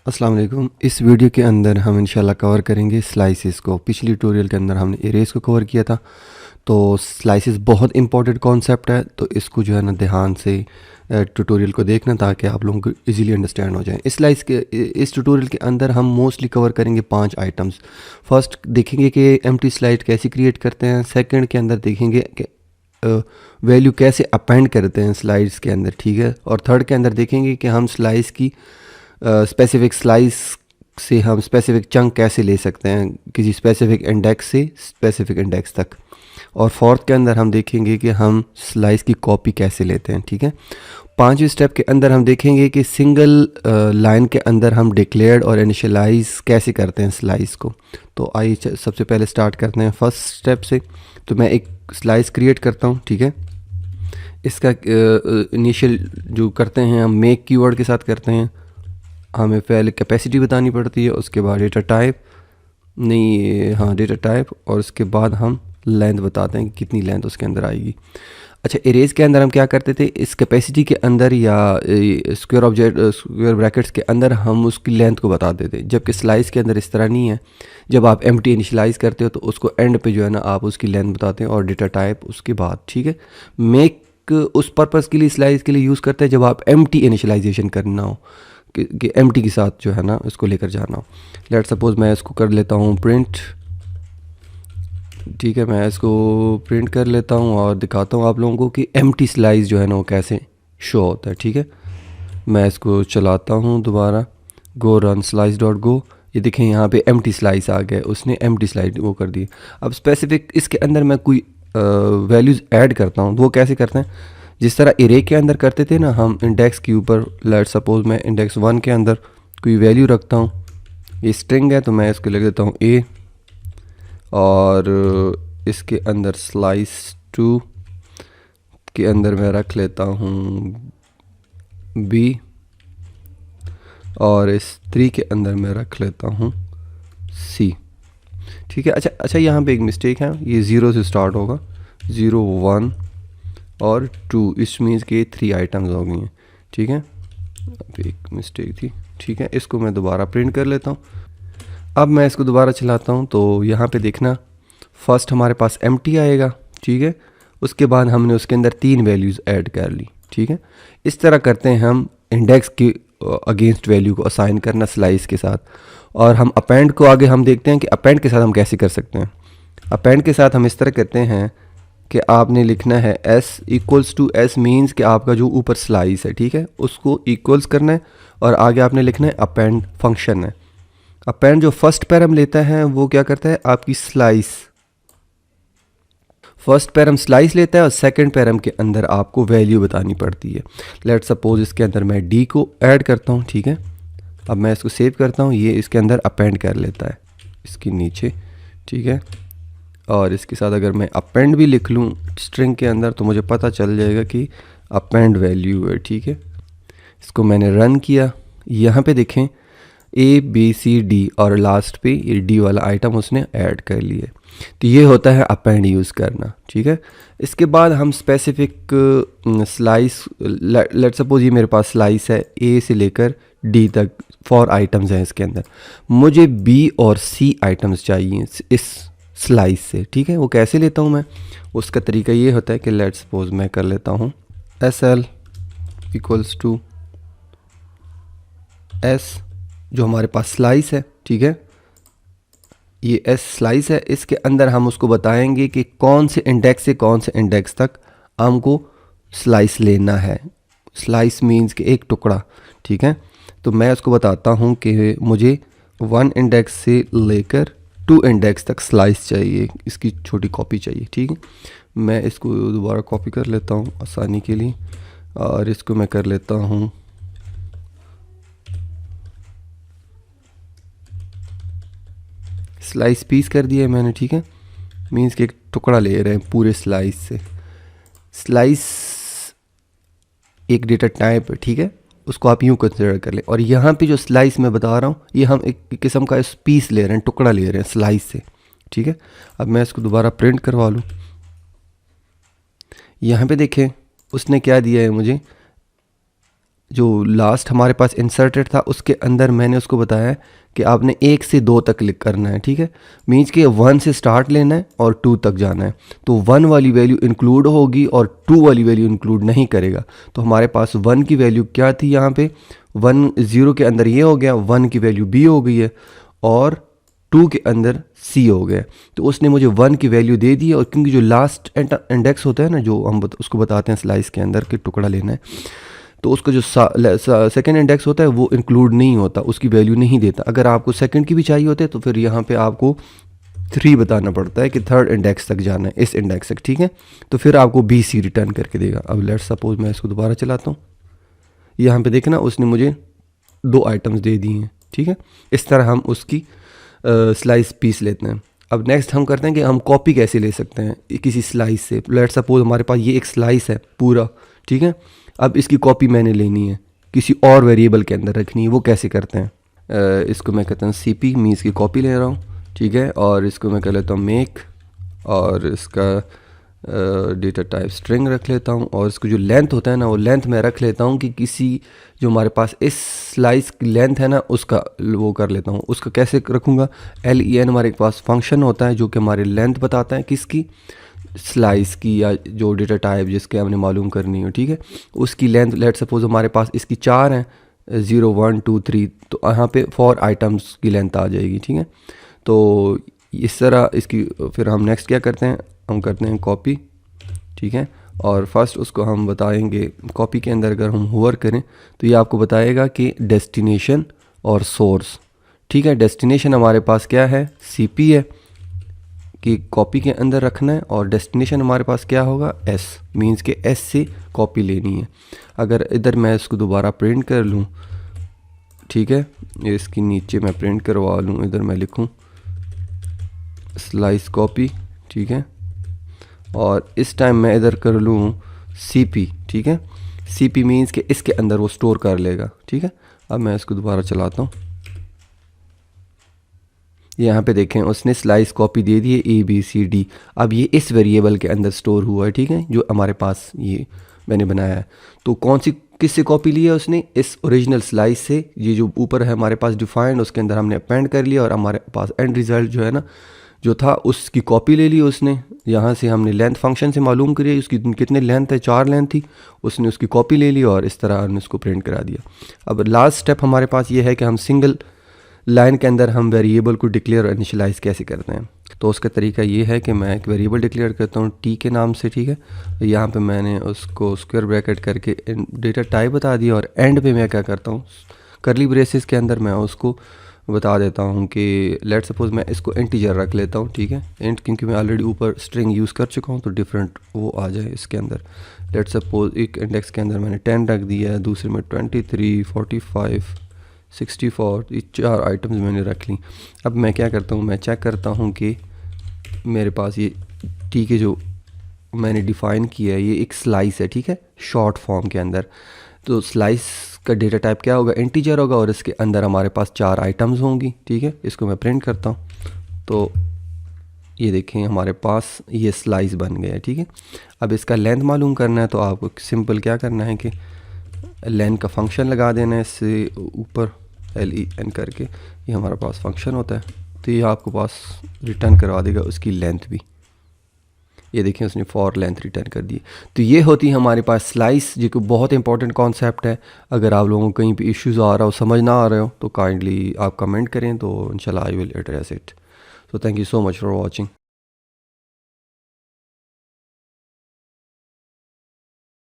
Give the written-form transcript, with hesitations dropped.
अस्सलाम वालेकुम। इस वीडियो के अंदर हम इंशाल्लाह कवर करेंगे स्लाइसेस को। पिछली ट्यूटोरियल के अंदर हमने इरेज को कवर किया था। तो स्लाइसेस बहुत इंपॉर्टेंट कॉन्सेप्ट है, तो इसको जो है ना ध्यान से ट्यूटोरियल को देखना ताकि आप लोगों को इजीली अंडरस्टैंड हो जाए। इस ट्यूटोरियल के अंदर हम मोस्टली कवर करेंगे 5 आइटम्स। फर्स्ट देखेंगे कि एम्प्टी स्लाइड कैसे क्रिएट करते हैं। सेकंड के अंदर देखेंगे कि वैल्यू कैसे अपेंड करते हैं स्लाइड्स के अंदर, ठीक है। और थर्ड के अंदर देखेंगे कि हम स्लाइस की स्पेसिफिक स्लाइस से हम स्पेसिफिक चंक कैसे ले सकते हैं किसी स्पेसिफिक इंडेक्स से स्पेसिफिक इंडेक्स तक। और फोर्थ के अंदर हम देखेंगे कि हम स्लाइस की कॉपी कैसे लेते हैं, ठीक है। पांचवें स्टेप के अंदर हम देखेंगे कि सिंगल लाइन के अंदर हम डिक्लेयर्ड और इनिशियलाइज कैसे करते हैं स्लाइस को। तो आइए सबसे पहले स्टार्ट करते हैं फर्स्ट स्टेप से। तो मैं एक स्लाइस क्रिएट करता हूँ, ठीक है। इसका इनिशियल जो करते हैं हम मेक कीवर्ड के साथ करते हैं। हमें पहले कैपेसिटी बतानी पड़ती है, उसके बाद डेटा टाइप, नहीं हाँ डेटा टाइप, और उसके बाद हम लेंथ बताते हैं कि कितनी लेंथ उसके अंदर आएगी। अच्छा, इरेज के अंदर हम क्या करते थे, इस कैपेसिटी के अंदर या स्क्वायर ब्रैकेट्स के अंदर हम उसकी लेंथ को बताते थे, जबकि स्लाइस के अंदर इस तरह नहीं है। जब आप एम्प्टी इनिशियलाइज करते हो तो उसको एंड पे जो है ना आप उसकी लेंथ बताते हैं और डेटा टाइप उसके बाद, ठीक है। मेक उस पर्पज़ के लिए स्लाइस के लिए यूज़ करते हैं जब आप एम्प्टी इनिशियलाइजेशन करना हो कि एम्प्टी के साथ जो है ना इसको लेकर जाना हो। लेट सपोज मैं इसको कर लेता हूँ प्रिंट, ठीक है। मैं इसको प्रिंट कर लेता हूँ और दिखाता हूँ आप लोगों को कि एम्प्टी स्लाइस जो है ना वो कैसे शो होता है, ठीक है। मैं इसको चलाता हूँ दोबारा, गो रन स्लाइस डॉट गो। ये देखें यहाँ पे एम्प्टी स्लाइस आ गया, उसने एम्प्टी स्लाइस वो कर दी। अब स्पेसिफिक इसके अंदर मैं कोई वैल्यूज़ ऐड करता हूँ, वो कैसे करते हैं, जिस तरह एरे के अंदर करते थे ना हम इंडेक्स के ऊपर। लेट सपोज मैं इंडेक्स 1 के अंदर कोई वैल्यू रखता हूँ, ये स्ट्रिंग है तो मैं इसको लिख देता हूँ ए, और इसके अंदर स्लाइस 2 के अंदर मैं रख लेता हूँ बी, और इस 3 के अंदर मैं रख लेता हूँ सी, ठीक है। अच्छा यहाँ पे एक मिस्टेक है, ये 0 से स्टार्ट होगा, 0 1 और 2, इस मीन्स के 3 आइटम्स हो गई हैं, ठीक है। अब एक मिस्टेक थी, ठीक है। इसको मैं दोबारा प्रिंट कर लेता हूँ। अब मैं इसको दोबारा चलाता हूँ तो यहाँ पे देखना फर्स्ट हमारे पास एम्प्टी आएगा, ठीक है। उसके बाद हमने उसके अंदर 3 वैल्यूज़ ऐड कर ली, ठीक है। इस तरह करते हैं हम इंडेक्स के अगेंस्ट वैल्यू को असाइन करना स्लाइस के साथ। और हम अपेंड को आगे हम देखते हैं कि अपेंड के साथ हम कैसे कर सकते हैं। अपेंड के साथ हम इस तरह करते हैं कि आपने लिखना है s equals to s, means कि आपका जो ऊपर स्लाइस है, ठीक है, उसको इक्वल्स करना है, और आगे आपने लिखना है अपेंड फंक्शन है। अपेंड जो फर्स्ट पैरम लेता है वो क्या करता है, आपकी स्लाइस फर्स्ट पैरम स्लाइस लेता है और सेकंड पैरम के अंदर आपको वैल्यू बतानी पड़ती है। लेट सपोज इसके अंदर मैं d को ऐड करता हूँ, ठीक है। अब मैं इसको सेव करता हूँ, ये इसके अंदर अपेंड कर लेता है इसके नीचे, ठीक है। और इसके साथ अगर मैं अपेंड भी लिख लूँ स्ट्रिंग के अंदर तो मुझे पता चल जाएगा कि अपेंड वैल्यू है, ठीक है। इसको मैंने रन किया, यहाँ पे देखें ए बी सी डी, और लास्ट पे ये डी वाला आइटम उसने ऐड कर लिया। तो ये होता है अपेंड यूज़ करना, ठीक है। इसके बाद हम स्पेसिफिक स्लाइस, लेट सपोज ये मेरे पास स्लाइस है ए से लेकर डी तक, 4 आइटम्स हैं इसके अंदर। मुझे बी और सी आइटम्स चाहिए इस स्लाइस से, ठीक है। वो कैसे लेता हूँ मैं, उसका तरीका ये होता है कि लेट सपोज मैं कर लेता हूँ S L equals to S, जो हमारे पास स्लाइस है, ठीक है। ये एस स्लाइस है, इसके अंदर हम उसको बताएंगे कि कौन से इंडेक्स से कौन से इंडेक्स तक हमको स्लाइस लेना है। स्लाइस मीन्स कि एक टुकड़ा, ठीक है। तो मैं उसको बताता हूँ कि मुझे 1 इंडेक्स से लेकर 2 इंडेक्स तक स्लाइस चाहिए, इसकी छोटी कॉपी चाहिए, ठीक है। मैं इसको दोबारा कॉपी कर लेता हूँ आसानी के लिए, और इसको मैं कर लेता हूँ स्लाइस पीस कर दिया है मैंने, ठीक है। मीन्स कि एक टुकड़ा ले रहे हैं पूरे स्लाइस से। स्लाइस एक डेटा टाइप है, ठीक है, उसको आप यूँ कंसिडर कर लें। और यहाँ पे जो स्लाइस मैं बता रहा हूँ ये हम एक किस्म का पीस ले रहे हैं, टुकड़ा ले रहे हैं स्लाइस से, ठीक है। अब मैं इसको दोबारा प्रिंट करवा लूँ। यहाँ पे देखें उसने क्या दिया है मुझे, जो लास्ट हमारे पास इंसर्टेड था उसके अंदर मैंने उसको बताया कि आपने 1 से 2 तक क्लिक करना है, ठीक है। मीन्स कि 1 से स्टार्ट लेना है और 2 तक जाना है। तो 1 वाली वैल्यू इंक्लूड होगी और 2 वाली वैल्यू इंक्लूड नहीं करेगा। तो हमारे पास 1 की वैल्यू क्या थी यहाँ पे, 1 0 के अंदर ये हो गया, 1 की वैल्यू B हो गई है और 2 के अंदर C हो गया। तो उसने मुझे 1 की वैल्यू दे दी है। और क्योंकि जो लास्ट इंडेक्स होता है ना, जो हम उसको बताते हैं स्लाइस के अंदर कि टुकड़ा लेना है, तो उसका जो सेकंड इंडेक्स होता है वो इंक्लूड नहीं होता, उसकी वैल्यू नहीं देता। अगर आपको सेकंड की भी चाहिए होते तो फिर यहाँ पे आपको 3 बताना पड़ता है कि थर्ड इंडेक्स तक जाना है, इस इंडेक्स तक, ठीक है। तो फिर आपको BC रिटर्न करके देगा। अब लेट्स सपोज मैं इसको दोबारा चलाता हूँ, यहाँ पे देखना उसने मुझे 2 आइटम्स दे दिए हैं, ठीक है। इस तरह हम उसकी स्लाइस पीस लेते हैं। अब नेक्स्ट हम करते हैं कि हम कॉपी कैसे ले सकते हैं किसी स्लाइस से। लेट्स सपोज हमारे पास ये एक स्लाइस है पूरा, ठीक है। अब इसकी कॉपी मैंने लेनी है, किसी और वेरिएबल के अंदर रखनी है। वो कैसे करते हैं, इसको मैं कहता हूँ CP, मैं इसकी कॉपी ले रहा हूँ, ठीक है। और इसको मैं कह लेता हूँ मेक, और इसका डेटा टाइप स्ट्रिंग रख लेता हूँ। और इसको जो लेंथ होता है ना, वो लेंथ मैं रख लेता हूँ कि किसी जो हमारे पास इस स्लाइस की लेंथ है ना, उसका वो कर लेता हूँ। उसका कैसे रखूँगा, LEN हमारे पास फंक्शन होता है जो कि हमारी लेंथ बताता है, किसकी, स्लाइस की, या जो डेटा टाइप जिसके हमने मालूम करनी हो, ठीक है। उसकी लेंथ, लेट सपोज हमारे पास इसकी 4 हैं, 0 1 2 3, तो यहाँ पे 4 आइटम्स की लेंथ आ जाएगी, ठीक है। तो इस तरह इसकी फिर हम नेक्स्ट क्या करते हैं, हम करते हैं कॉपी, ठीक है। और फर्स्ट उसको हम बताएंगे, कॉपी के अंदर अगर हम होवर करें तो ये आपको बताएगा कि डेस्टिनेशन और सोर्स, ठीक है। डेस्टिनेशन हमारे पास क्या है, CP है कि कॉपी के अंदर रखना है, और डेस्टिनेशन हमारे पास क्या होगा, S, मींस के S से कॉपी लेनी है। अगर इधर मैं इसको दोबारा प्रिंट कर लूँ, ठीक है, इसकी नीचे मैं प्रिंट करवा लूँ, इधर मैं लिखूँ स्लाइस कॉपी, ठीक है। और इस टाइम मैं इधर कर लूँ CP, ठीक है। CP मींस के इसके अंदर वो स्टोर कर लेगा, ठीक है। अब मैं इसको दोबारा चलाता हूँ, यहाँ पे देखें उसने स्लाइस कॉपी दे दी है ABCD। अब ये इस वेरिएबल के अंदर स्टोर हुआ है, ठीक है, जो हमारे पास ये मैंने बनाया है। तो कौन सी किससे कॉपी ली है उसने, इस ओरिजिनल स्लाइस से। ये जो ऊपर है हमारे पास डिफाइंड, उसके अंदर हमने अपेंड कर लिया, और हमारे पास एंड रिजल्ट जो है ना, जो था उसकी कॉपी ले ली उसने। यहाँ से हमने लेंथ फंक्शन से मालूम करी उसकी कितने लेंथ है, 4 लेंथ थी, उसने उसकी कॉपी ले ली और इस तरह हमने उसको प्रिंट करा दिया। अब लास्ट स्टेप हमारे पास ये है कि हम सिंगल लाइन के अंदर हम वेरिएबल को डिक्लेयर और इनिशियलाइज़ कैसे करते हैं। तो उसका तरीका ये है कि मैं एक वेरिएबल डिक्लेयर करता हूँ T के नाम से, ठीक है। यहाँ पे मैंने उसको स्क्वायर ब्रैकेट करके डेटा टाइप बता दिया, और एंड पे मैं क्या करता हूँ, करली ब्रेसेस के अंदर मैं उसको बता देता हूँ कि लेट सपोज मैं इसको इंटीजर रख लेता हूँ, ठीक है। इंट क्योंकि मैं ऑलरेडी ऊपर स्ट्रिंग यूज़ कर चुका हूँ तो डिफरेंट वो आ जाए इसके अंदर। लेट सपोज एक इंडेक्स के अंदर मैंने 10 रख दिया है, दूसरे में 23 45 64, ये 4 आइटम्स मैंने रख ली। अब मैं क्या करता हूँ, मैं चेक करता हूँ कि मेरे पास ये T के जो मैंने डिफ़ाइन किया है ये एक स्लाइस है, ठीक है, शॉर्ट फॉर्म के अंदर। तो स्लाइस का डेटा टाइप क्या होगा, इंटीजर होगा, और इसके अंदर हमारे पास 4 आइटम्स होंगी, ठीक है। इसको मैं प्रिंट करता हूँ तो ये देखें हमारे पास ये स्लाइस बन गया है, ठीक है। अब इसका लेंथ मालूम करना है तो आपको सिंपल क्या करना है कि लेंथ का फंक्शन लगा देना है इससे ऊपर LEN करके, ये हमारा पास फंक्शन होता है। तो ये आपको पास रिटर्न करवा देगा उसकी लेंथ भी। ये देखें उसने फॉर लेंथ रिटर्न कर दी। तो ये होती है हमारे पास स्लाइस, जो कि बहुत इंपॉर्टेंट कॉन्सेप्ट है। अगर आप लोगों को कहीं पे इश्यूज़ आ रहा हो, समझ ना आ रहे हो, तो काइंडली आप कमेंट करें, तो इंशाल्लाह I will address it. So thank you so much for watching.